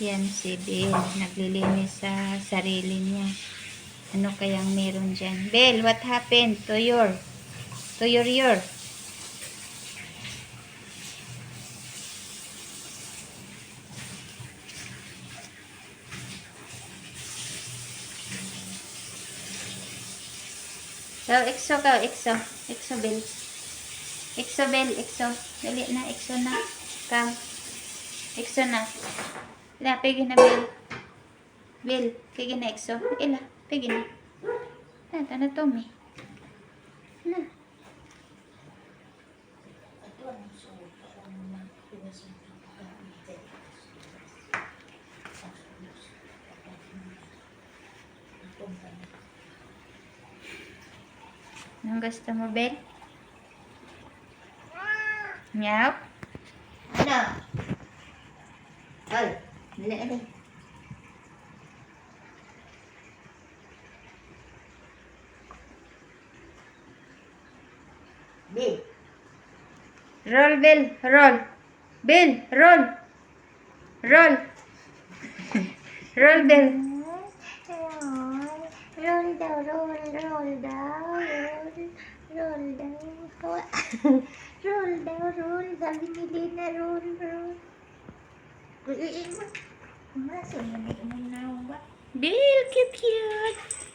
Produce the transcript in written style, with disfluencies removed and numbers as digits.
Yan si Bill. Naglilinis sa sarili niya. Ano kayang meron dyan? Bill, what happened to your? So, exo ka, exo. Exo, Bill. Exo, Bill, exo. Dali na, exo na. Ka. Exo na. Ila, pigi na, Bill. Bill, pigi na, exo. Ila, pigi na. Na, Tommy. Na. Anong gusto mo, Bill? Meow? Ano? Ay, dali. Bill. Roll, Bill. Roll. Bill, roll. Roll. Roll, Bill. Roll daw, roll daw. Roll daw. Binili na roll. Bill, cute.